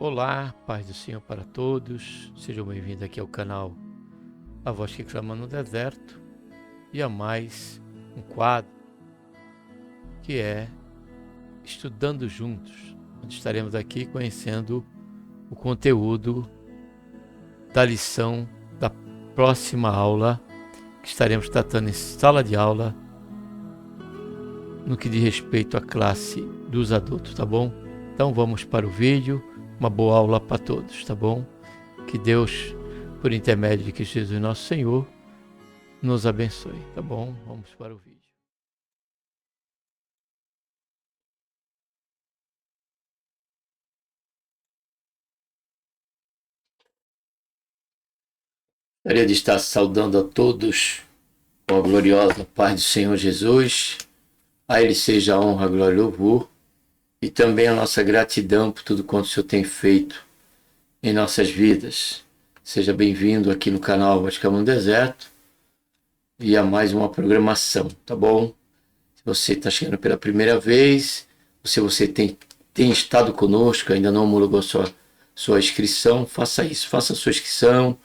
Olá, paz do Senhor para todos, sejam bem-vindos aqui ao canal A Voz que Clama no Deserto e a mais um quadro que é Estudando Juntos, onde estaremos aqui conhecendo o conteúdo da lição da próxima aula que estaremos tratando em sala de aula no que diz respeito à classe dos adultos, tá bom? Então vamos para o vídeo. Uma boa aula para todos, tá bom? Que Deus, por intermédio de Cristo Jesus, nosso Senhor, nos abençoe, tá bom? Vamos para o vídeo. Gostaria de estar saudando a todos com a gloriosa paz do Senhor Jesus. A Ele seja a honra, a glória e o louvor, e também a nossa gratidão por tudo quanto o Senhor tem feito em nossas vidas. Seja bem-vindo aqui no canal Voz que Clama no Deserto e a mais uma programação, tá bom? Se você está chegando pela primeira vez, se você tem estado conosco, ainda não homologou sua inscrição, faça isso, faça a sua inscrição,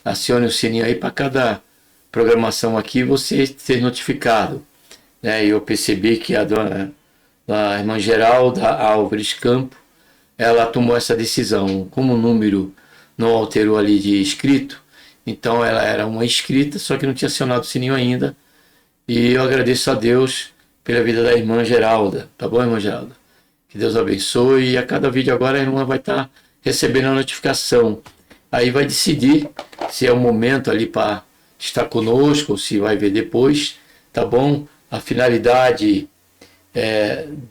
acione o sininho aí para cada programação aqui você ser notificado. Eu percebi que a irmã Geralda Álvares Campo, ela tomou essa decisão. Como o número não alterou ali de inscrito, então ela era uma inscrita, só que não tinha acionado o sininho ainda. E eu agradeço a Deus pela vida da irmã Geralda, tá bom, irmã Geralda? Que Deus abençoe, e a cada vídeo agora a irmã vai estar recebendo a notificação. Aí vai decidir se é o momento ali para estar conosco ou se vai ver depois, tá bom? A finalidade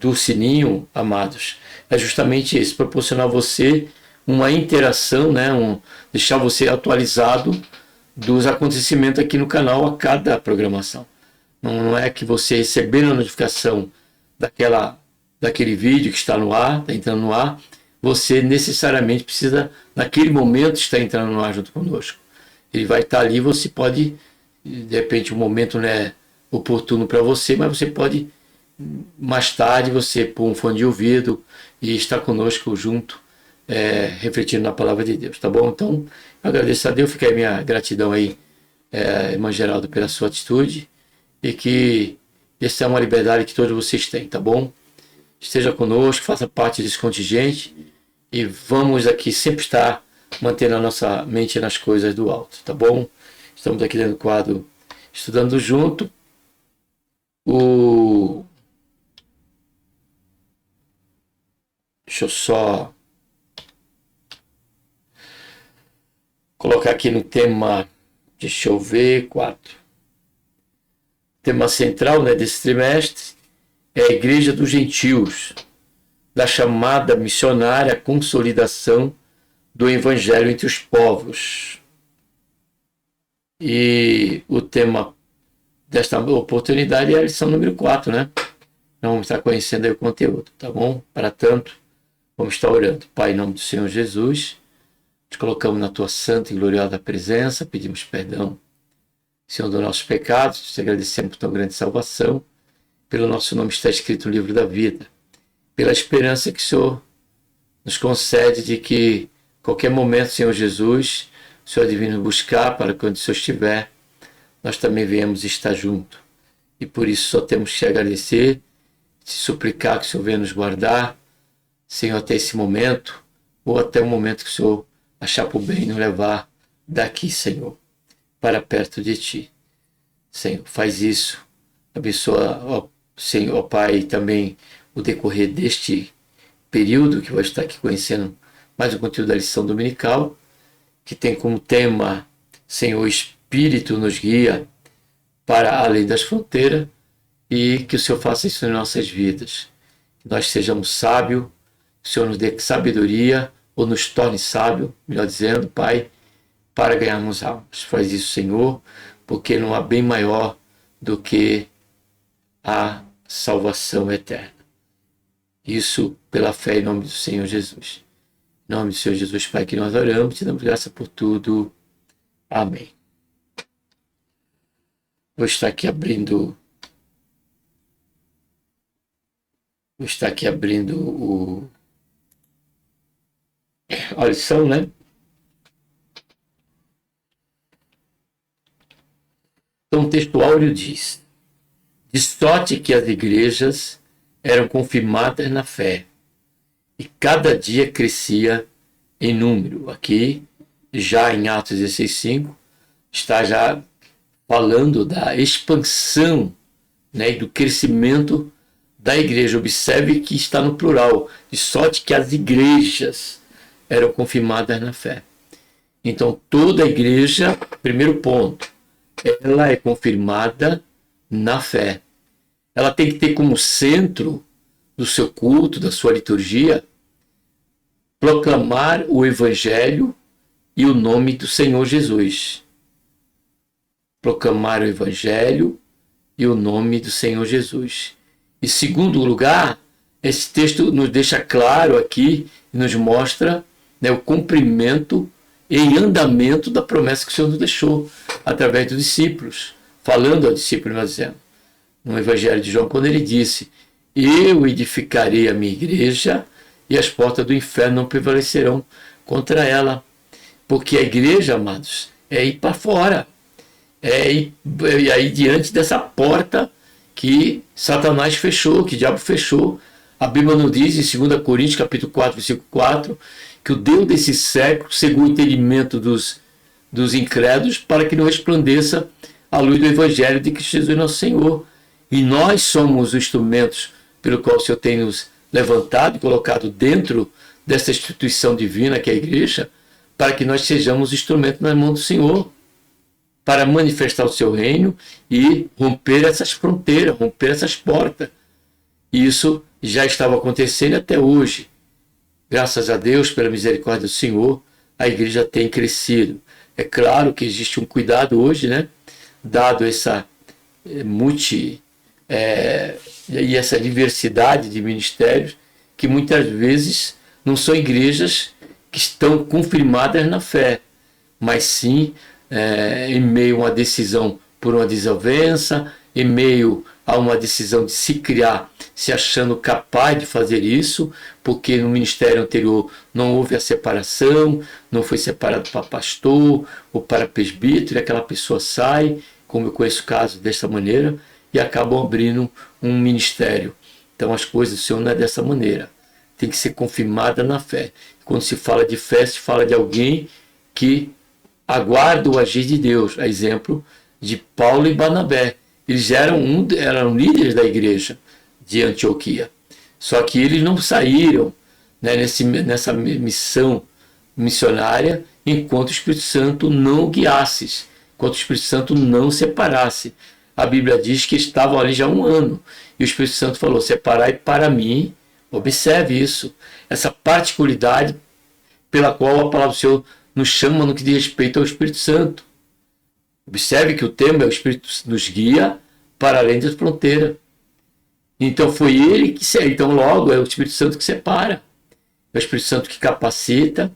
do sininho, amados, é justamente isso, proporcionar a você uma interação, deixar você atualizado dos acontecimentos aqui no canal a cada programação. Não é que você recebendo a notificação daquele vídeo que está no ar, está entrando no ar, você necessariamente precisa, naquele momento, estar entrando no ar junto conosco. Ele vai estar ali, você pode, de repente, o momento não é oportuno para você, mas você pode, mais tarde, você pôr um fone de ouvido e estar conosco junto, refletindo na palavra de Deus, tá bom? Então, eu agradeço a Deus, fica aí minha gratidão aí, irmã Geraldo, pela sua atitude, e que essa é uma liberdade que todos vocês têm, tá bom? Esteja conosco, faça parte desse contingente e vamos aqui sempre estar mantendo a nossa mente nas coisas do alto, tá bom? Estamos aqui dentro do quadro Estudando Junto. Deixa eu só colocar aqui no tema, deixa eu ver, 4. Tema central, desse trimestre é a Igreja dos Gentios, da chamada missionária à consolidação do Evangelho entre os povos. E o tema desta oportunidade é a lição número 4, Então vamos estar conhecendo aí o conteúdo, tá bom? Para tanto, vamos estar orando. Pai, em nome do Senhor Jesus, te colocamos na tua santa e gloriosa presença, pedimos perdão, Senhor, dos nossos pecados, te agradecemos por tua grande salvação, pelo nosso nome está escrito no livro da vida, pela esperança que o Senhor nos concede de que, qualquer momento, Senhor Jesus, o Senhor deve nos buscar para quando o Senhor estiver, nós também venhamos estar junto. E por isso só temos que te agradecer, te suplicar que o Senhor venha nos guardar, Senhor, até esse momento, ou até o momento que o Senhor achar por bem nos levar daqui, Senhor, para perto de Ti. Senhor, faz isso. Abençoa, ó Senhor, ó Pai, também o decorrer deste período que vai estar aqui conhecendo mais o conteúdo da lição dominical, que tem como tema, Senhor, o Espírito nos guia para além das fronteiras, e que o Senhor faça isso em nossas vidas. Que nós sejamos sábios, que o Senhor nos dê sabedoria, ou nos torne sábio, melhor dizendo, Pai, para ganharmos almas. Faz isso, Senhor, porque não há bem maior do que a salvação eterna. Isso pela fé em nome do Senhor Jesus. Em nome do Senhor Jesus, Pai, que nós oramos, te damos graça por tudo. Amém. Vou estar aqui abrindo o a lição, né? Então, o textuário diz: de sorte que as igrejas eram confirmadas na fé, e cada dia crescia em número. Aqui, já em Atos 16:5, está já falando da expansão, né, e do crescimento da igreja. Observe que está no plural, de sorte que as igrejas eram confirmadas na fé. Então, toda a igreja, primeiro ponto, ela é confirmada na fé. Ela tem que ter como centro do seu culto, da sua liturgia, proclamar o Evangelho e o nome do Senhor Jesus. Proclamar o Evangelho e o nome do Senhor Jesus. Em segundo lugar, esse texto nos deixa claro aqui, nos mostra, né, o cumprimento em andamento da promessa que o Senhor nos deixou, através dos discípulos, falando ao discípulo, dizendo, no Evangelho de João, quando ele disse: eu edificarei a minha igreja e as portas do inferno não prevalecerão contra ela. Porque a igreja, amados, é ir para fora. É ir aí diante dessa porta que Satanás fechou, que o diabo fechou. A Bíblia nos diz em 2 Coríntios, capítulo 4, versículo 4, que o Deus desse século cegou o entendimento dos incrédulos para que não resplandeça a luz do Evangelho de Cristo Jesus nosso Senhor. E nós somos os instrumentos pelo qual o Senhor tem nos levantado e colocado dentro dessa instituição divina que é a igreja, para que nós sejamos instrumentos na mão do Senhor, para manifestar o seu reino e romper essas fronteiras, romper essas portas. E isso já estava acontecendo até hoje. Graças a Deus, pela misericórdia do Senhor, a igreja tem crescido. É claro que existe um cuidado hoje, né? Dado essa e essa diversidade de ministérios, que muitas vezes não são igrejas que estão confirmadas na fé, mas sim em meio a uma decisão por uma desavença, em meio a uma decisão de se criar, se achando capaz de fazer isso, porque no ministério anterior não houve a separação, não foi separado para pastor ou para presbítero, e aquela pessoa sai, como eu conheço casos dessa maneira, e acabam abrindo um ministério. Então as coisas do Senhor não é dessa maneira. Tem que ser confirmada na fé. Quando se fala de fé, se fala de alguém que aguarda o agir de Deus. A exemplo de Paulo e Barnabé. Eles eram líderes da igreja de Antioquia. Só que eles não saíram, né, nessa missão missionária enquanto o Espírito Santo não o guiasse, enquanto o Espírito Santo não separasse. A Bíblia diz que estavam ali já há 1 ano. E o Espírito Santo falou: separai para mim. Observe isso. Essa particularidade pela qual a palavra do Senhor nos chama no que diz respeito ao Espírito Santo. Observe que o tema é: o Espírito nos guia para além das fronteiras. Então foi ele que então logo é o Espírito Santo que separa. É o Espírito Santo que capacita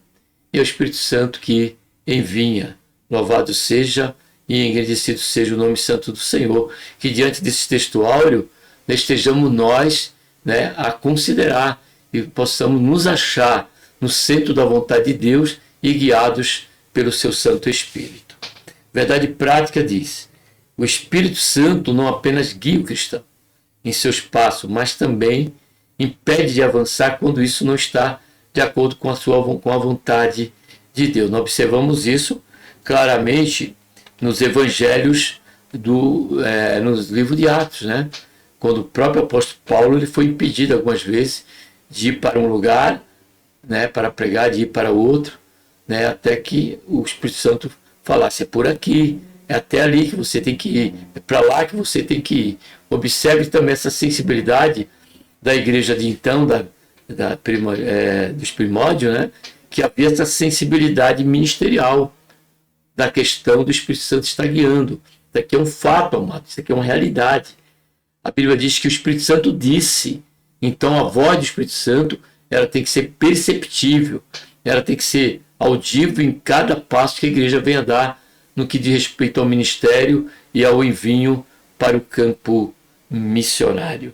e é o Espírito Santo que envia. Louvado seja e engrandecido seja o nome santo do Senhor. Que diante desse textuário estejamos nós, né, a considerar e possamos nos achar no centro da vontade de Deus e guiados pelo seu Santo Espírito. Verdade prática diz: o Espírito Santo não apenas guia o cristão em seus passos, mas também impede de avançar quando isso não está de acordo com a vontade de Deus. Nós observamos isso claramente nos evangelhos, nos livros de Atos, né? Quando o próprio apóstolo Paulo ele foi impedido algumas vezes de ir para um lugar, né, para pregar, de ir para outro, né, até que o Espírito Santo falasse: é por aqui, é até ali que você tem que ir, é para lá que você tem que ir. Observe também essa sensibilidade da igreja de então, dos primórdios, né, que havia essa sensibilidade ministerial da questão do Espírito Santo estar guiando. Isso aqui é um fato, amado, isso aqui é uma realidade. A Bíblia diz que o Espírito Santo disse. Então a voz do Espírito Santo ela tem que ser perceptível, ela tem que ser audível em cada passo que a igreja venha a dar no que diz respeito ao ministério e ao envio para o campo missionário.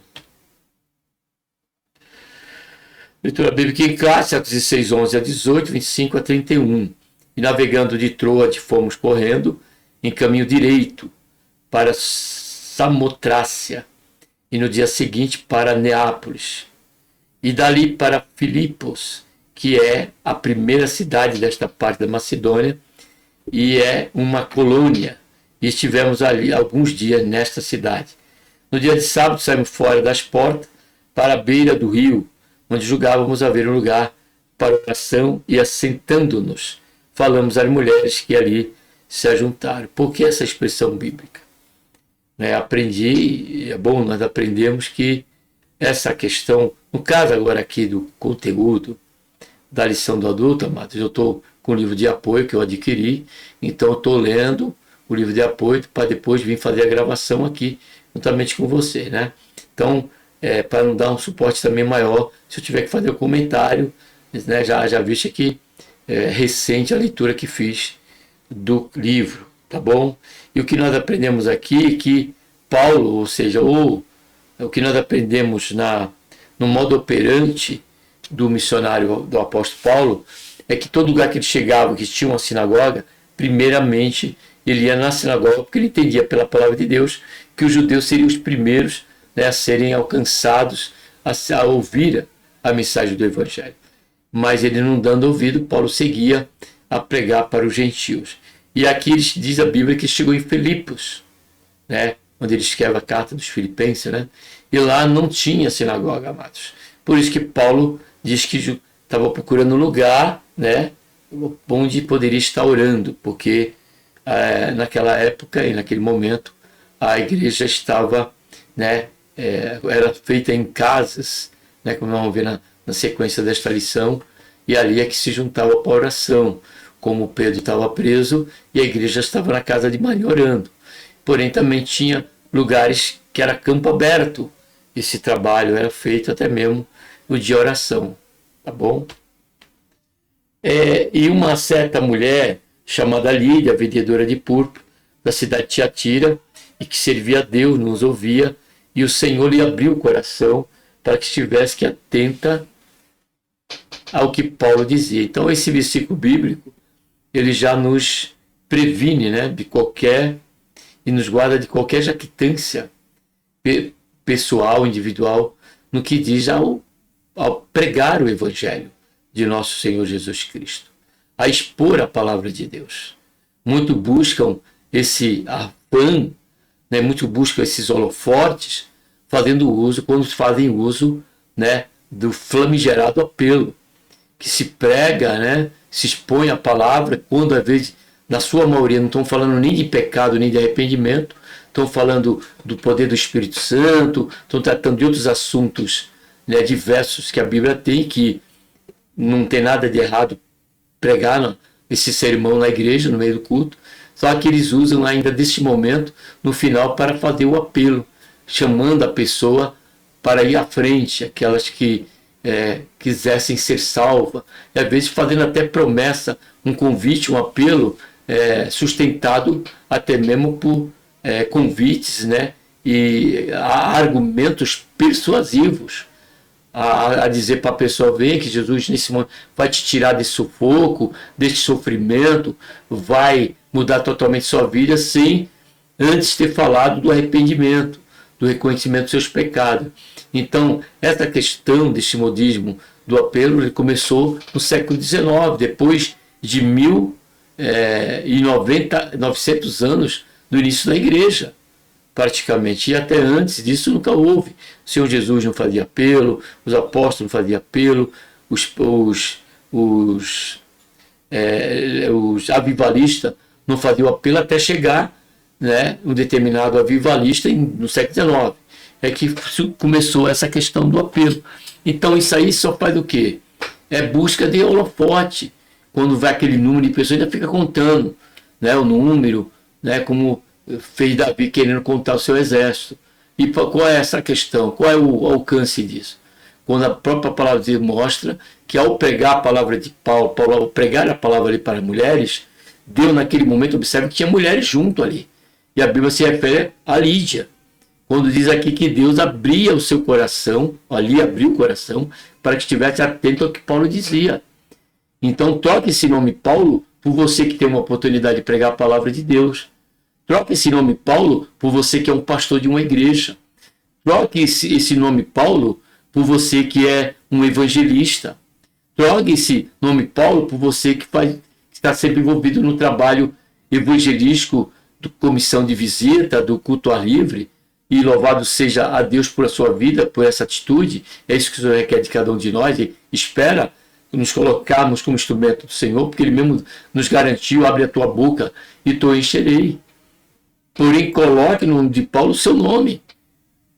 Leitura bíblica em classe, Atos 16, 11 a 18, 25 a 31. E navegando de Troade, fomos correndo em caminho direito para Samotrácia, e no dia seguinte para Neápolis, e dali para Filipos, que é a primeira cidade desta parte da Macedônia, e é uma colônia, e estivemos ali alguns dias nesta cidade. No dia de sábado saímos fora das portas para a beira do rio, onde julgávamos haver um lugar para oração, e assentando-nos, falamos às mulheres que ali se ajuntaram. Por que essa expressão bíblica? Aprendi, é bom nós aprendemos que essa questão, no caso agora aqui do conteúdo da lição do adulto, amados, eu estou com o livro de apoio que eu adquiri, então eu estou lendo o livro de apoio para depois vir fazer a gravação aqui, juntamente com você, né? Então, para não dar um suporte também maior, se eu tiver que fazer o comentário, né, já viste aqui, recente a leitura que fiz do livro, tá bom? E o que nós aprendemos aqui é que Paulo, ou seja, o que nós aprendemos no modo operante do missionário do apóstolo Paulo, é que todo lugar que ele chegava, que tinha uma sinagoga, primeiramente ele ia na sinagoga, porque ele entendia pela palavra de Deus que os judeus seriam os primeiros, né, a serem alcançados, a ouvir a mensagem do evangelho. Mas ele não dando ouvido, Paulo seguia a pregar para os gentios. E aqui diz a Bíblia que chegou em Filipos, né, onde ele escreve a carta dos Filipenses, né, e lá não tinha sinagoga, amados. Por isso que Paulo diz que estava procurando um lugar, né, onde poderia estar orando, porque naquela época e naquele momento a igreja estava, né, era feita em casas, né, como vamos ver na sequência desta lição, e ali é que se juntava para a oração, como Pedro estava preso e a igreja estava na casa de Maria orando. Porém também tinha lugares que era campo aberto, esse trabalho era feito até mesmo no dia de oração, tá bom? E uma certa mulher chamada Lídia, vendedora de púrpura, da cidade de Tiatira, e que servia a Deus, nos ouvia, e o Senhor lhe abriu o coração para que estivesse atenta ao que Paulo dizia. Então esse versículo bíblico, ele já nos previne, né, de qualquer, e nos guarda de qualquer jactância pessoal, individual, no que diz ao pregar o evangelho de nosso Senhor Jesus Cristo, a expor a palavra de Deus. Muito buscam esse afã, né, muito buscam esses holofotes, quando fazem uso, né, do famigerado apelo, que se prega, né, se expõe a palavra, quando às vezes, na sua maioria, não estão falando nem de pecado, nem de arrependimento, estão falando do poder do Espírito Santo, estão tratando de outros assuntos, né, diversos que a Bíblia tem, que não tem nada de errado pregar esse sermão na igreja, no meio do culto, só que eles usam ainda deste momento, no final, para fazer o apelo, chamando a pessoa para ir à frente, aquelas que quisessem ser salvas, e às vezes fazendo até promessa, um convite, um apelo, sustentado até mesmo por convites, né, e argumentos persuasivos, a dizer para a pessoa: vem que Jesus nesse momento vai te tirar desse sufoco, desse sofrimento, vai mudar totalmente sua vida, sem antes ter falado do arrependimento, do reconhecimento dos seus pecados. Então, essa questão desse modismo do apelo, ele começou no século XIX, depois de 900 anos do início da igreja, praticamente. E até antes disso nunca houve. O Senhor Jesus não fazia apelo, os apóstolos não faziam apelo, os avivalistas não faziam apelo até chegar, né, um determinado avivalista no século XIX. É que começou essa questão do apelo. Então isso aí só faz o quê? É busca de holofote. Quando vai aquele número de pessoas, ainda fica contando, né, o número, né, como fez Davi querendo contar o seu exército. E qual é essa questão? Qual é o alcance disso? Quando a própria palavra de Deus mostra que ao pregar a palavra de Paulo, ao pregar a palavra ali para mulheres, Deus naquele momento observa que tinha mulheres junto ali. E a Bíblia se refere a Lídia, quando diz aqui que Deus abria o seu coração, ali abriu o coração, para que estivesse atento ao que Paulo dizia. Então troque esse nome Paulo por você que tem uma oportunidade de pregar a palavra de Deus. Troque esse nome Paulo por você que é um pastor de uma igreja. Troque esse nome Paulo por você que é um evangelista. Troque esse nome Paulo por você que está sempre envolvido no trabalho evangelístico, da comissão de visita, do culto ar livre. E louvado seja a Deus por a sua vida, por essa atitude. É isso que o Senhor requer de cada um de nós. E espera nos colocarmos como instrumento do Senhor, porque Ele mesmo nos garantiu: abre a tua boca e tu encherei. Porém, coloque no nome de Paulo o seu nome.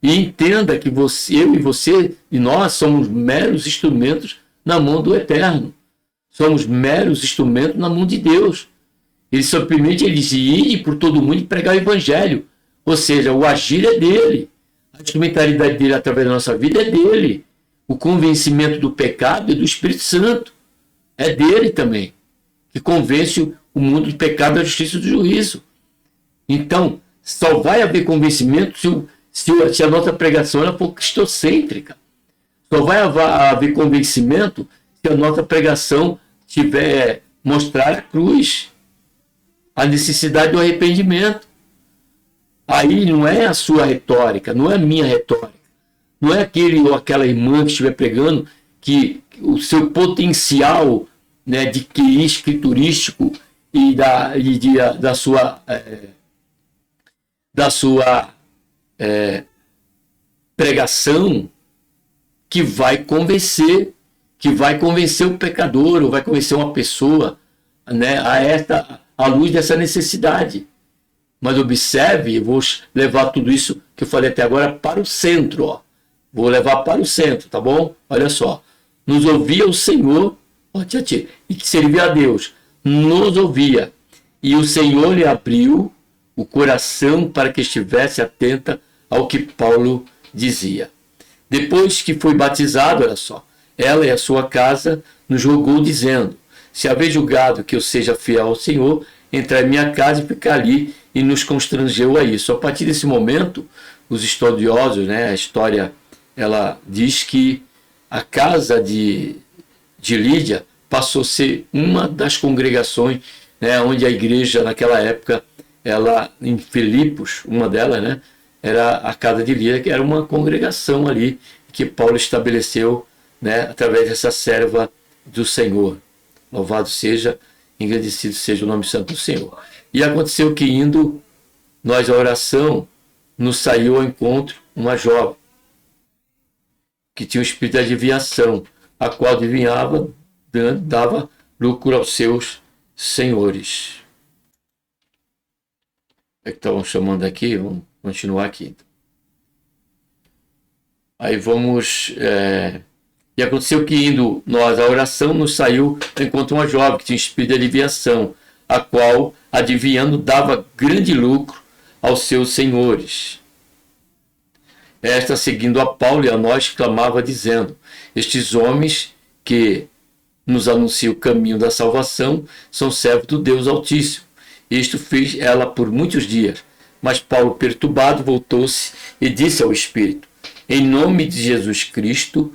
E entenda que eu e você e nós somos meros instrumentos na mão do Eterno. Somos meros instrumentos na mão de Deus. Ele simplesmente diz: ir por todo mundo e pregar o Evangelho. Ou seja, o agir é dele. A instrumentalidade dele através da nossa vida é dele. O convencimento do pecado é do Espírito Santo. É dele também. Que convence o mundo do pecado, da justiça e do juízo. Então, só vai haver convencimento se a nossa pregação ela for cristocêntrica. Só vai haver convencimento se a nossa pregação tiver mostrar a cruz, a necessidade do arrependimento. Aí não é a sua retórica, não é a minha retórica, não é aquele ou aquela irmã que estiver pregando que o seu potencial, né, de QI escriturístico e da sua pregação que vai convencer o pecador, ou vai convencer uma pessoa, né, à luz dessa necessidade. Mas observe, eu vou levar tudo isso que eu falei até agora para o centro. Ó. Vou levar para o centro, tá bom? Olha só. Nos ouvia o Senhor, e que servia a Deus. Nos ouvia. E o Senhor lhe abriu o coração para que estivesse atenta ao que Paulo dizia. Depois que foi batizado, olha só, ela e a sua casa nos rogou, dizendo: se haver julgado que eu seja fiel ao Senhor, entrar em minha casa e ficar ali, e nos constrangeu a isso. A partir desse momento, os estudiosos, né, a história, ela diz que a casa de Lídia passou a ser uma das congregações, né, onde a igreja, naquela época, ela, em Filipos, uma delas, né, era a casa de Lídia, que era uma congregação ali, que Paulo estabeleceu, né, através dessa serva do Senhor. Louvado seja, engrandecido seja o nome santo do Senhor. E aconteceu que, indo nós à oração, nos saiu ao encontro uma jovem que tinha um espírito de adivinhação, a qual adivinhava, dava lucro aos seus senhores. É que estavam chamando aqui, vamos continuar aqui. Aí vamos... E aconteceu que, indo nós à oração, nos saiu ao encontro uma jovem que tinha um espírito de adivinhação, a qual, adivinhando, dava grande lucro aos seus senhores. Esta, seguindo a Paulo e a nós, clamava, dizendo: estes homens que nos anunciam o caminho da salvação são servos do Deus Altíssimo. Isto fez ela por muitos dias. Mas Paulo, perturbado, voltou-se e disse ao Espírito: em nome de Jesus Cristo,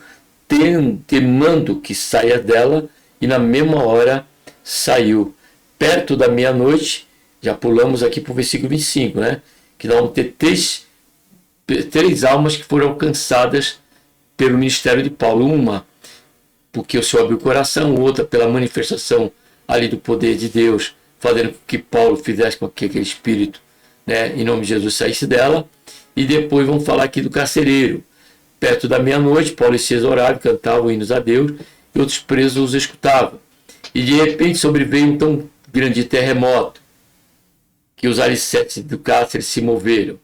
te mando que saia dela. E na mesma hora saiu. Perto da meia-noite, já pulamos aqui para o versículo 25, né? Que nós vamos ter três almas que foram alcançadas pelo ministério de Paulo. Uma, porque o Senhor abriu o coração; outra, pela manifestação ali do poder de Deus, fazendo com que Paulo fizesse com que aquele espírito, né, em nome de Jesus, saísse dela. E depois vamos falar aqui do carcereiro. Perto da meia-noite, Paulo e Silas oravam, cantavam hinos a Deus, e outros presos os escutavam. E de repente sobreveio um tão grande terremoto que os alicerces do cárcere se moveram.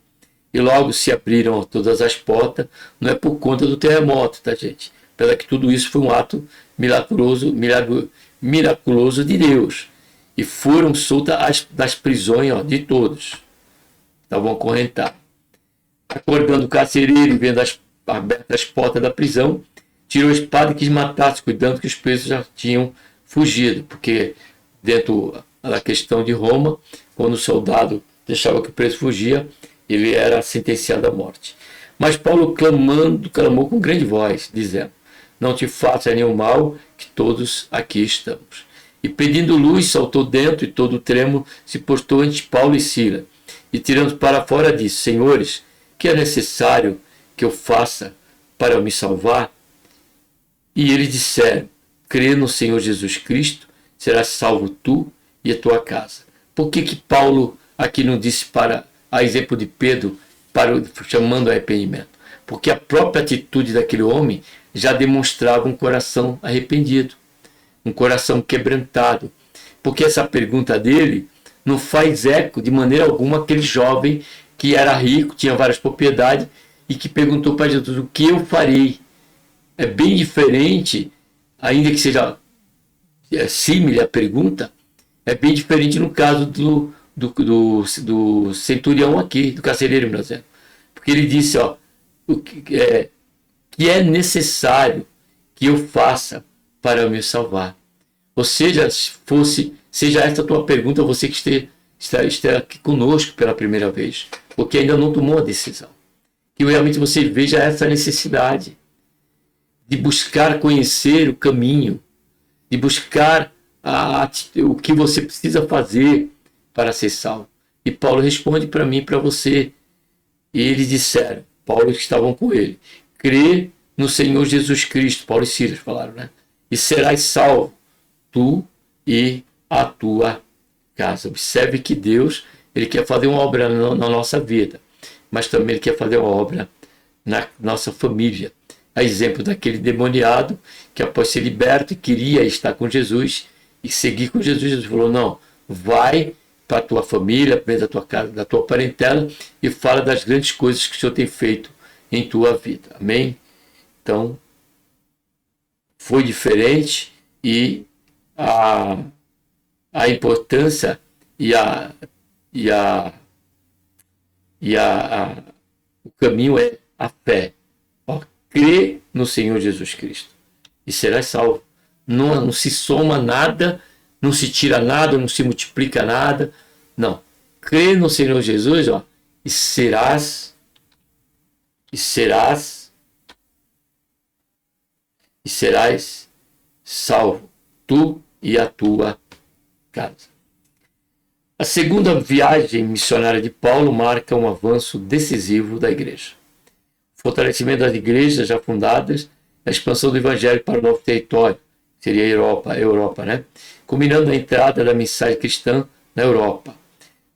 E logo se abriram todas as portas. Não é por conta do terremoto, tá, gente? Apesar que tudo isso foi um ato miraculoso de Deus. E foram soltas das prisões, ó, de todos. Estavam acorrentados. Acordando o carcereiro e vendo abertas as portas da prisão, tirou a espada e quis matar-se, cuidando que os presos já tinham fugido. Porque dentro da questão de Roma, quando o soldado deixava que o preso fugia, ele era sentenciado à morte. Mas Paulo clamou com grande voz, dizendo: não te faça nenhum mal, que todos aqui estamos. E pedindo luz, saltou dentro, e todo trêmulo se postou ante Paulo e Sila. E tirando para fora disse: senhores, que é necessário que eu faça para me salvar? E eles disseram: crê no Senhor Jesus Cristo, serás salvo tu e a tua casa. Por que Paulo aqui não disse, para a exemplo de Pedro, chamando a arrependimento? Porque a própria atitude daquele homem já demonstrava um coração arrependido, um coração quebrantado. Porque essa pergunta dele não faz eco de maneira alguma aquele jovem que era rico, tinha várias propriedades e que perguntou para Jesus: o que eu farei? É bem diferente, ainda que seja similar a pergunta, é bem diferente no caso do centurião aqui, do carcereiro, por exemplo. Porque ele disse: que é necessário que eu faça para me salvar. Ou seja, seja essa a tua pergunta, você que está aqui conosco pela primeira vez, porque ainda não tomou a decisão. Que realmente você veja essa necessidade de buscar conhecer o caminho, de buscar o que você precisa fazer para ser salvo. E Paulo responde para mim e para você. E eles disseram, Paulo que estavam com ele: crê no Senhor Jesus Cristo. Paulo e Silas falaram, né? E serás salvo, tu e a tua casa. Observe que Deus, ele quer fazer uma obra na nossa vida, mas também ele quer fazer uma obra na nossa família. A exemplo daquele demoniado que, após ser liberto, queria estar com Jesus e seguir com Jesus. Jesus falou: não, vai para a tua família, da tua casa, da tua parentela, e fala das grandes coisas que o Senhor tem feito em tua vida. Amém? Então, foi diferente, e a importância o caminho é a fé. Crê no Senhor Jesus Cristo e serás salvo. Não se soma nada, não se tira nada, não se multiplica nada. Não. Crê no Senhor Jesus, e serás salvo, tu e a tua casa. A segunda viagem missionária de Paulo marca um avanço decisivo da igreja. O fortalecimento das igrejas já fundadas, a expansão do evangelho para o novo território, seria a Europa, né? Culminando a entrada da mensagem cristã na Europa.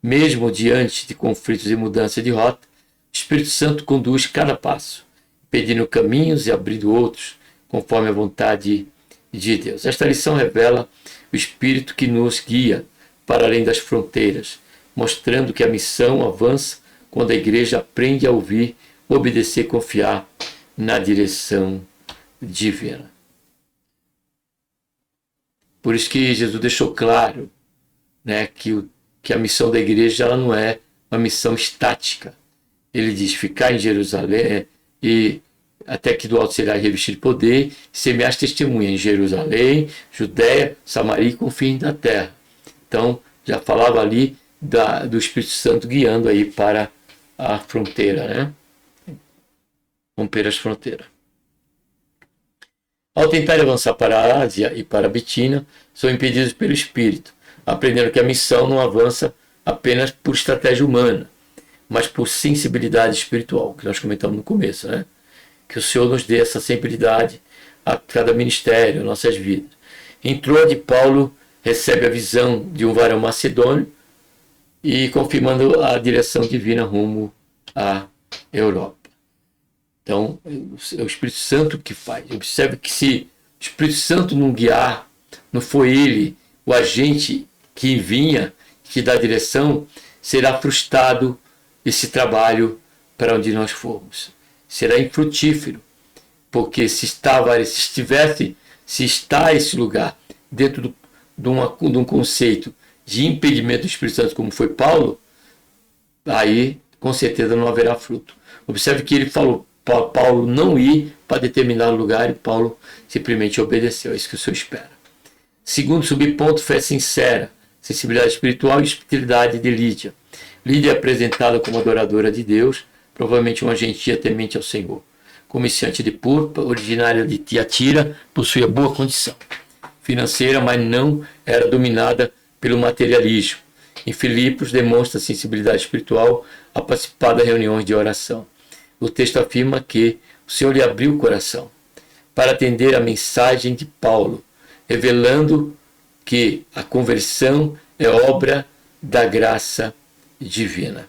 Mesmo diante de conflitos e mudança de rota, o Espírito Santo conduz cada passo, pedindo caminhos e abrindo outros, conforme a vontade de Deus. Esta lição revela o Espírito que nos guia para além das fronteiras, mostrando que a missão avança quando a igreja aprende a ouvir, obedecer e confiar na direção divina. Por isso que Jesus deixou claro, né, que a missão da igreja ela não é uma missão estática. Ele diz: ficar em Jerusalém e até que do alto será revestido de poder, semear testemunha em Jerusalém, Judéia, Samaria e confins da terra. Então, já falava ali do Espírito Santo guiando aí para a fronteira, né? Romper as fronteiras. Ao tentar avançar para a Ásia e para a Bitínia, são impedidos pelo Espírito, aprendendo que a missão não avança apenas por estratégia humana, mas por sensibilidade espiritual, que nós comentamos no começo, né? Que o Senhor nos dê essa sensibilidade a cada ministério, a nossas vidas. Em Troade, Paulo recebe a visão de um varão macedônio e confirmando a direção divina rumo à Europa. Então, é o Espírito Santo que faz. Observe que se o Espírito Santo não guiar, não foi ele o agente que vinha, que dá a direção, será frustrado esse trabalho para onde nós formos. Será infrutífero, porque se está esse lugar dentro de um conceito de impedimento do Espírito Santo, como foi Paulo, aí com certeza não haverá fruto. Observe que ele falou para Paulo não ir para determinado lugar, e Paulo simplesmente obedeceu. É isso que o Senhor espera. Segundo subponto, fé sincera, sensibilidade espiritual e espiritualidade de Lídia. Lídia é apresentada como adoradora de Deus, provavelmente uma gentia temente ao Senhor. Comerciante de púrpura, originária de Tiatira, possuía boa condição financeira, mas não era dominada pelo materialismo. Em Filipos, demonstra sensibilidade espiritual a participar das reuniões de oração. O texto afirma que o Senhor lhe abriu o coração para atender a mensagem de Paulo, revelando que a conversão é obra da graça divina.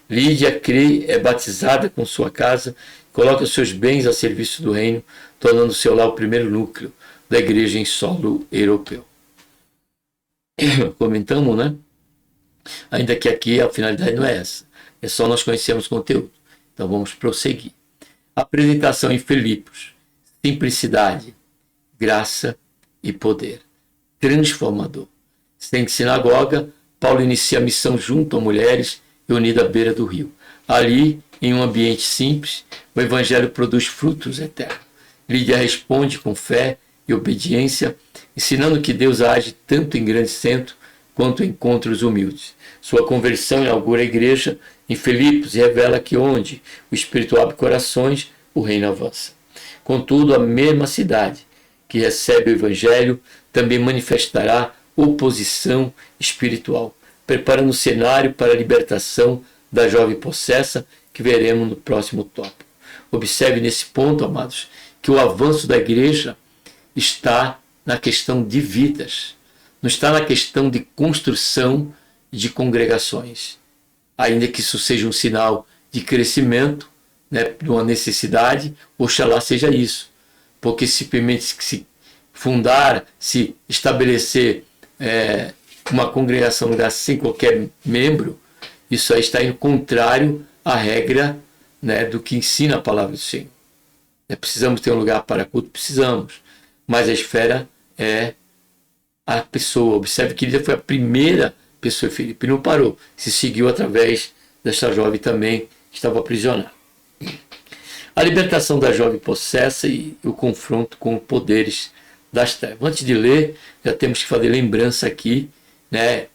Lídia crê, é batizada com sua casa, coloca seus bens a serviço do reino, tornando seu lar o primeiro núcleo da igreja em solo europeu. Comentamos, né? Ainda que aqui a finalidade não é essa. É só nós conhecermos o conteúdo. Então vamos prosseguir. Apresentação em Filipos. Simplicidade, graça e poder. Transformador. Sem sinagoga, Paulo inicia a missão junto a mulheres reunidas à beira do rio. Ali, em um ambiente simples, o evangelho produz frutos eternos. Lídia responde com fé e obediência, ensinando que Deus age tanto em grandes centros quanto em encontros humildes. Sua conversão inaugura a igreja em Filipos e revela que onde o Espírito abre corações, o reino avança. Contudo, a mesma cidade que recebe o evangelho também manifestará oposição espiritual, preparando o cenário para a libertação da jovem possessa que veremos no próximo tópico. Observe nesse ponto, amados, que o avanço da igreja está na questão de vidas, não está na questão de construção de congregações. Ainda que isso seja um sinal de crescimento, né, de uma necessidade, oxalá seja isso. Porque simplesmente se fundar, se estabelecer uma congregação no lugar sem qualquer membro, isso aí está indo contrário à regra, né, do que ensina a palavra do Senhor. Precisamos ter um lugar para culto? Precisamos. Mas a esfera é a pessoa. Observe que Lídia foi a primeira pessoa em Filipe. Não parou. Se seguiu através desta jovem também que estava aprisionada. A libertação da jovem possessa e o confronto com os poderes das trevas. Antes de ler, já temos que fazer lembrança aqui, né?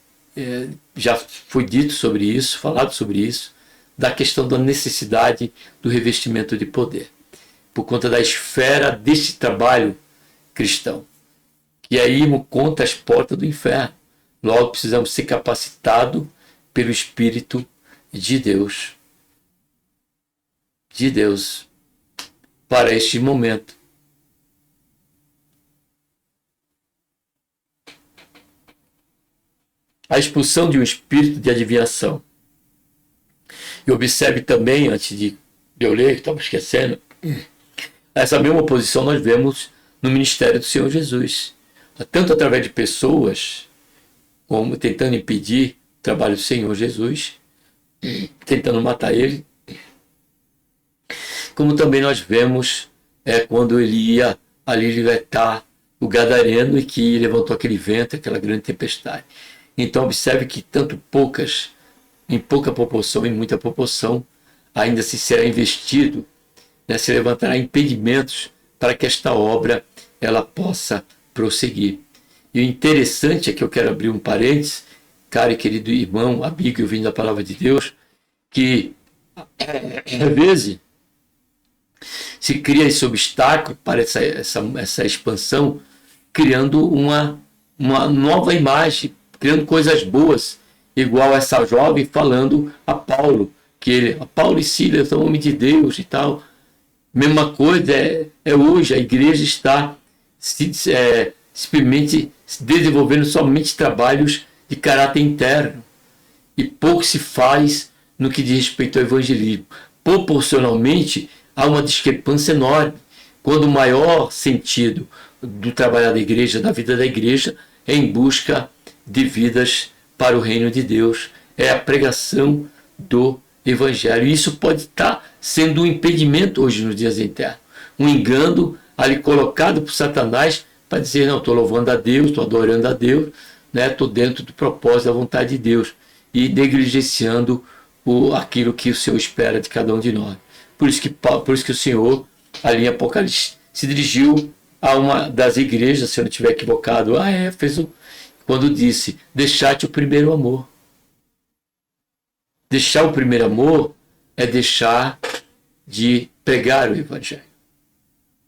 Já foi dito sobre isso, falado sobre isso, da questão da necessidade do revestimento de poder, por conta da esfera deste trabalho cristão, que aí conta as portas do inferno. Logo precisamos ser capacitados pelo Espírito de Deus, para este momento. A expulsão de um espírito de adivinhação. E observe também, antes de eu ler, que estava esquecendo, essa mesma posição nós vemos no ministério do Senhor Jesus. Tanto através de pessoas, como tentando impedir o trabalho do Senhor Jesus, tentando matar ele, como também nós vemos quando ele ia ali libertar o gadareno e que levantou aquele vento, aquela grande tempestade. Então observe que em pouca proporção, em muita proporção, ainda se será investido, né, se levantará impedimentos para que esta obra ela possa prosseguir. E o interessante é que eu quero abrir um parênteses, caro e querido irmão, amigo e ouvindo a palavra de Deus, que às vezes se cria esse obstáculo para essa expansão, criando uma nova imagem, criando coisas boas, igual essa jovem falando a Paulo, que Paulo e Silas são homens de Deus e tal. Mesma coisa é hoje, a igreja está simplesmente desenvolvendo somente trabalhos de caráter interno, e pouco se faz no que diz respeito ao evangelismo. Proporcionalmente, há uma discrepância enorme, quando o maior sentido do trabalho da igreja, da vida da igreja, é em busca de vidas para o reino de Deus, é a pregação do evangelho. E isso pode estar sendo um impedimento hoje nos dias internos, um engano ali colocado por Satanás para dizer, não, estou louvando a Deus, estou adorando a Deus, estou dentro do propósito da vontade de Deus, e negligenciando aquilo que o Senhor espera de cada um de nós. Por isso que o Senhor, ali em Apocalipse, se dirigiu a uma das igrejas, se eu não estiver equivocado, a Éfeso, quando disse, deixate o primeiro amor. Deixar o primeiro amor é deixar de pregar o Evangelho.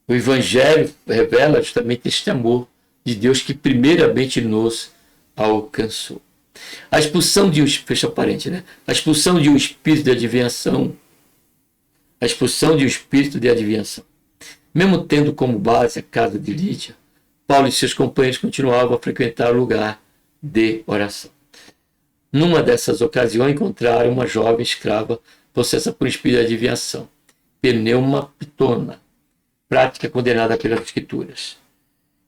O Evangelho revela justamente este amor de Deus que primeiramente nos alcançou. A expulsão de um, fecha parênteses, né? A expulsão de um espírito de adivinhação. A expulsão de um espírito de adivinhação. Mesmo tendo como base a casa de Lídia, Paulo e seus companheiros continuavam a frequentar o lugar de oração. Numa dessas ocasiões, encontraram uma jovem escrava possessa por espírito de adivinhação, pneuma pitona, prática condenada pelas Escrituras.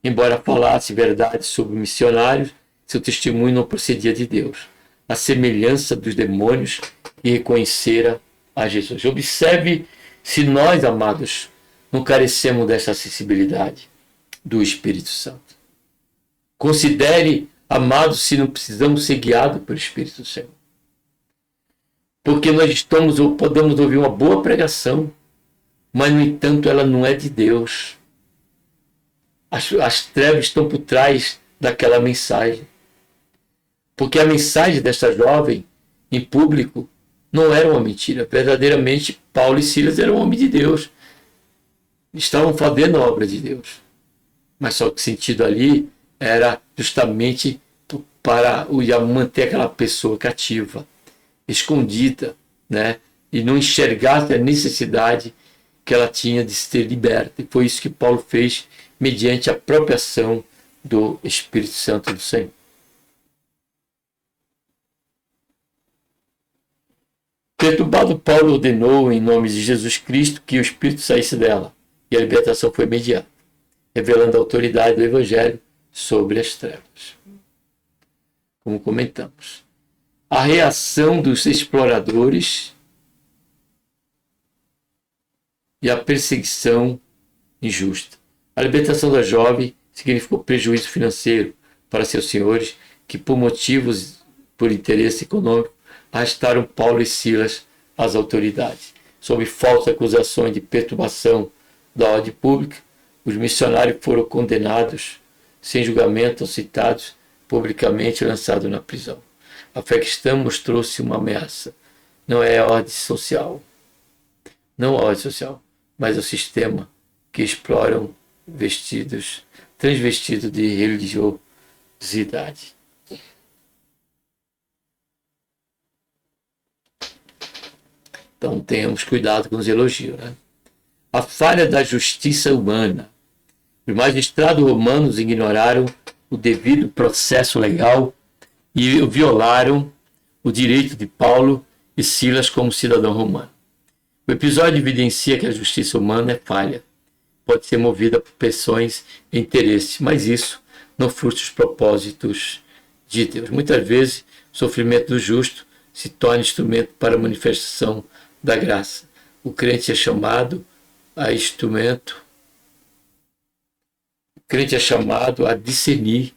Embora falasse verdade sobre missionários, seu testemunho não procedia de Deus, a semelhança dos demônios, e reconhecera a Jesus. Observe se nós, amados, não carecemos dessa sensibilidade do Espírito Santo. Considere, amados, se não precisamos ser guiados pelo Espírito do Senhor. Porque nós estamos ou podemos ouvir uma boa pregação, mas, no entanto, ela não é de Deus. As trevas estão por trás daquela mensagem. Porque a mensagem desta jovem, em público, não era uma mentira. Verdadeiramente, Paulo e Silas eram homens de Deus. Estavam fazendo a obra de Deus. Mas só que o sentido ali era justamente para manter aquela pessoa cativa, escondida, né? E não enxergasse a necessidade que ela tinha de ser liberta. E foi isso que Paulo fez mediante a própria ação do Espírito Santo do Senhor. Perturbado, Paulo ordenou, em nome de Jesus Cristo, que o Espírito saísse dela, e a libertação foi imediata, revelando a autoridade do Evangelho sobre as trevas. Como comentamos. A reação dos exploradores e a perseguição injusta. A libertação da jovem significou prejuízo financeiro para seus senhores, que por interesse econômico, arrastaram Paulo e Silas às autoridades. Sob falsas acusações de perturbação da ordem pública, os missionários foram condenados sem julgamento, citados publicamente e lançados na prisão. A fé cristã mostrou-se uma ameaça. Não é a ordem social. Não a ordem social, mas o sistema que exploram transvestidos de religiosidade. Então tenhamos cuidado com os elogios, né? A falha da justiça humana. Os magistrados romanos ignoraram o devido processo legal e violaram o direito de Paulo e Silas como cidadão romano. O episódio evidencia que a justiça humana é falha. Pode ser movida por pressões e interesses, mas isso não frustra os propósitos de Deus. Muitas vezes, o sofrimento do justo se torna instrumento para a manifestação da graça. O crente é chamado a discernir,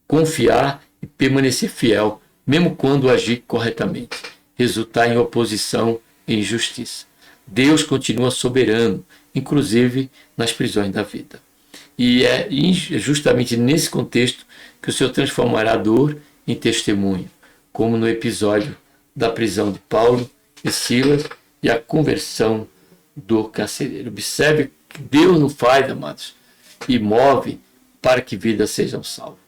confiar e permanecer fiel, mesmo quando agir corretamente, resultar em oposição e injustiça. Deus continua soberano, inclusive nas prisões da vida. E é justamente nesse contexto que o Senhor transformará a dor em testemunho, como no episódio da prisão de Paulo e Silas e a conversão do carcereiro. Observe que Deus não faz, amados, e move para que vidas sejam salvas.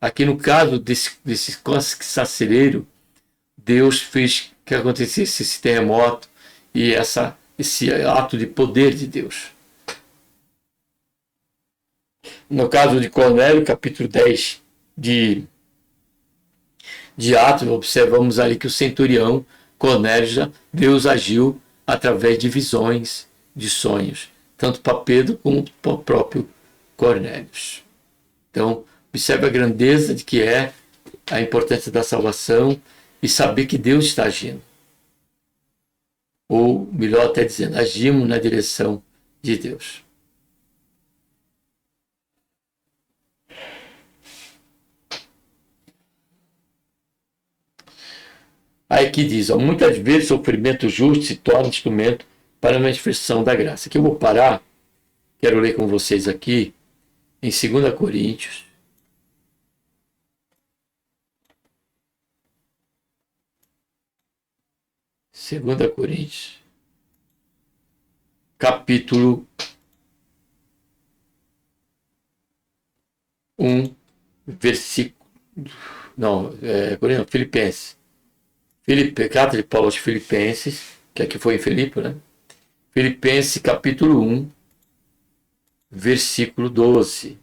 Aqui no caso desse carcereiro, Deus fez que acontecesse esse terremoto e esse ato de poder de Deus. No caso de Cornélio, capítulo 10 de Atos, observamos ali que o centurião Cornélio, Deus agiu através de visões, de sonhos, tanto para Pedro como para o próprio Cornélio. Então, observe a grandeza de que é a importância da salvação e saber que Deus está agindo. Ou, melhor até dizendo, agimos na direção de Deus. Aí que diz, muitas vezes o sofrimento justo se torna instrumento para a manifestação da graça. Aqui eu vou parar, quero ler com vocês aqui, em 2 Coríntios, 2 Coríntios, capítulo 1, versículo... Filipenses. Carta de Paulo aos Filipenses, que aqui foi em Filipe, né? Filipenses, capítulo 1, versículo 12.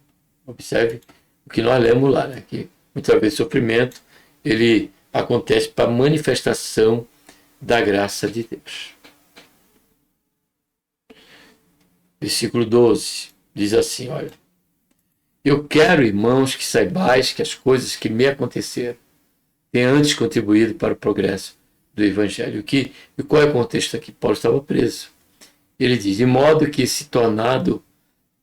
Observe o que nós lemos lá, né? Que muitas vezes o sofrimento, ele acontece para manifestação da graça de Deus. Versículo 12, diz assim, olha: eu quero, irmãos, que saibais que as coisas que me aconteceram têm antes contribuído para o progresso do Evangelho. E qual é o contexto aqui? Paulo estava preso. Ele diz, de modo que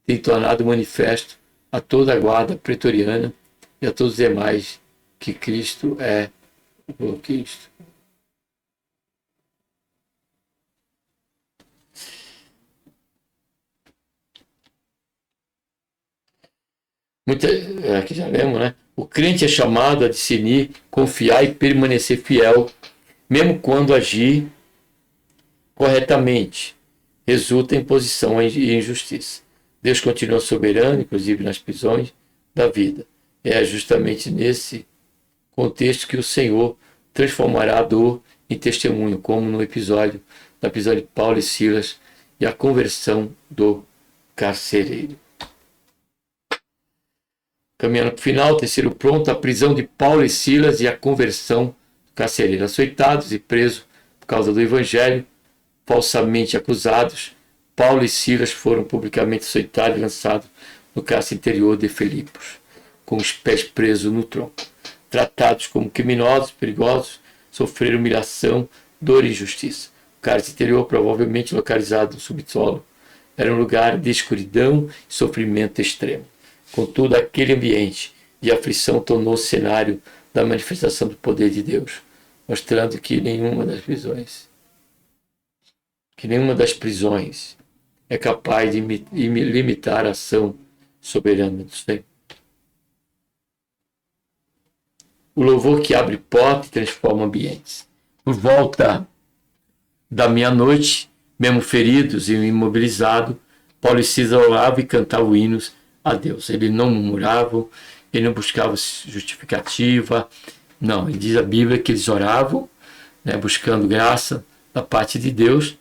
tem tornado manifesto a toda a guarda pretoriana e a todos os demais que Cristo é o Cristo. Aqui já lemos, né? O crente é chamado a discernir, confiar e permanecer fiel, mesmo quando agir corretamente resulta em posição e injustiça. Deus continua soberano, inclusive nas prisões da vida. É justamente nesse contexto que o Senhor transformará a dor em testemunho, como no episódio da prisão de Paulo e Silas e a conversão do carcereiro. Caminhando para o final, terceiro pronto, a prisão de Paulo e Silas e a conversão do carcereiro. Açoitados e presos por causa do Evangelho, falsamente acusados, Paulo e Silas foram publicamente açoitados e lançados no cárcere interior de Filipos, com os pés presos no tronco. Tratados como criminosos, perigosos, sofreram humilhação, dor e injustiça. O cárcere interior, provavelmente localizado no subsolo, era um lugar de escuridão e sofrimento extremo. Contudo, aquele ambiente de aflição tornou o cenário da manifestação do poder de Deus, mostrando que nenhuma das prisões é capaz de limitar a ação soberana do Senhor. O louvor que abre portas e transforma ambientes. Por volta da meia-noite, mesmo feridos e imobilizados, Paulo e Silas oravam e cantavam hinos a Deus. Eles não murmuravam, eles não buscavam justificativa. Não, diz a Bíblia que eles oravam, né, buscando graça da parte de Deus,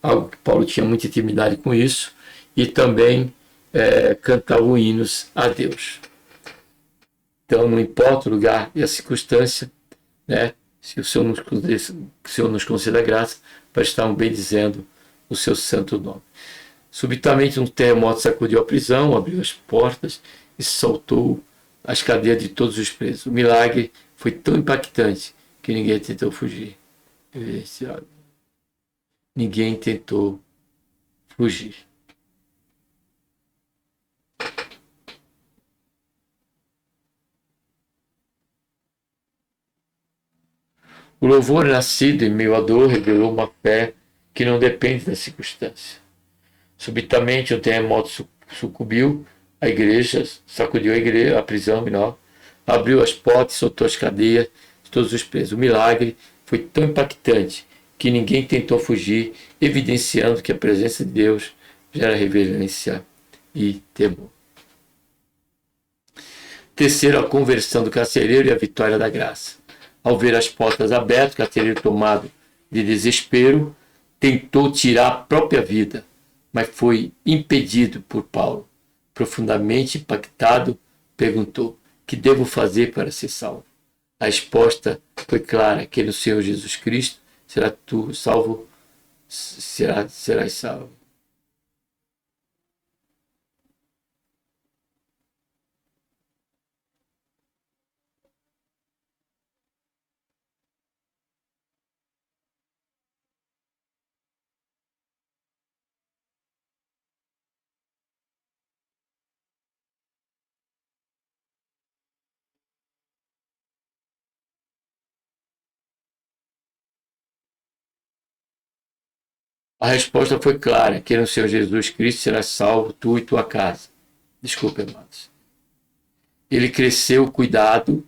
algo que Paulo tinha muita intimidade com isso, e também cantavam hinos a Deus. Então, não importa o lugar e a circunstância, né, se o Senhor nos conceda graça, para estarmos bendizendo o seu santo nome. Subitamente um terremoto sacudiu a prisão, abriu as portas e soltou as cadeias de todos os presos. O milagre foi tão impactante que ninguém tentou fugir. Ninguém tentou fugir. O louvor nascido em meio à dor revelou uma fé que não depende da circunstância. Subitamente, um terremoto sacudiu a igreja, a prisão menor, abriu as portas e soltou as cadeias de todos os presos. O milagre foi tão impactante que ninguém tentou fugir, evidenciando que a presença de Deus gera reverência e temor. Terceiro, a conversão do carcereiro e a vitória da graça. Ao ver as portas abertas, o carcereiro, tomado de desespero, tentou tirar a própria vida, mas foi impedido por Paulo. Profundamente impactado, perguntou: que devo fazer para ser salvo? A resposta foi clara: que no Senhor Jesus Cristo serás salvo. A resposta foi clara: que no Senhor Jesus Cristo serás salvo, tu e tua casa. Desculpe, amados. Ele cresceu, cuidou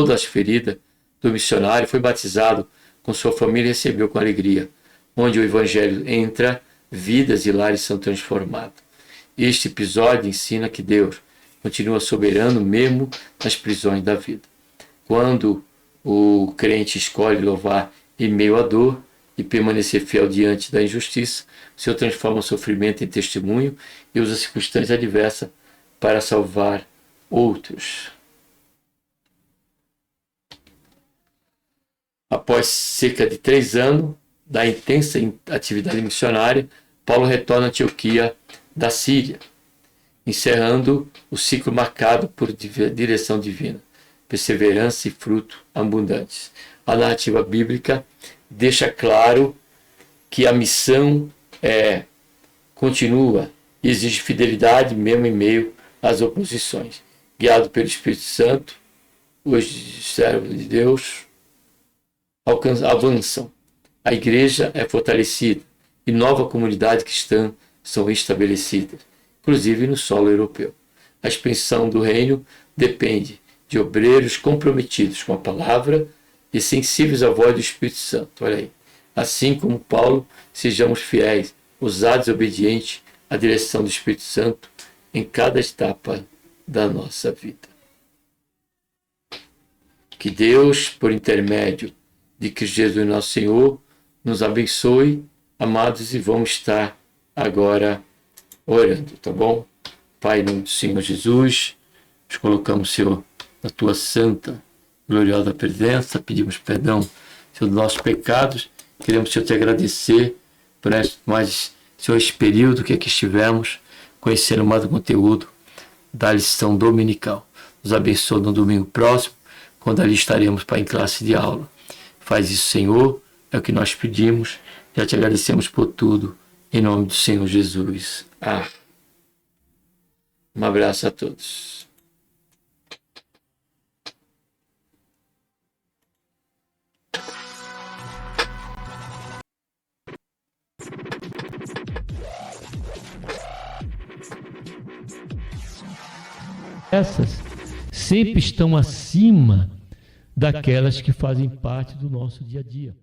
das feridas do missionário, foi batizado com sua família, recebeu com alegria. Onde o Evangelho entra, vidas e lares são transformados. Este episódio ensina que Deus continua soberano mesmo nas prisões da vida. Quando o crente escolhe louvar em meio à dor e permanecer fiel diante da injustiça, o Senhor transforma o sofrimento em testemunho e usa circunstâncias adversas para salvar outros. Após cerca de 3 anos da intensa atividade missionária, Paulo retorna à Antioquia da Síria, encerrando o ciclo marcado por direção divina, perseverança e fruto abundantes. A narrativa bíblica deixa claro que a missão continua e exige fidelidade mesmo em meio às oposições. Guiado pelo Espírito Santo, os servos de Deus avançam. A igreja é fortalecida e nova comunidade cristã são estabelecidas, inclusive no solo europeu. A expansão do reino depende de obreiros comprometidos com a palavra e sensíveis à voz do Espírito Santo. Olha aí. Assim como Paulo, sejamos fiéis, ousados e obedientes à direção do Espírito Santo em cada etapa da nossa vida. Que Deus, por intermédio de Cristo Jesus nosso Senhor, nos abençoe, amados, e vamos estar agora orando, tá bom? Pai, em nome do Senhor Jesus, nos colocamos, Senhor, na tua santa, gloriosa presença, pedimos perdão, Senhor, dos nossos pecados, queremos, Senhor, te agradecer por Senhor, esse período que aqui estivemos, conhecendo mais o conteúdo da lição dominical. Nos abençoe no domingo próximo, quando ali estaremos para em classe de aula. Faz isso, Senhor, é o que nós pedimos, já te agradecemos por tudo, em nome do Senhor Jesus. Amém. Um abraço a todos. Essas sempre estão acima daquelas que fazem parte do nosso dia a dia.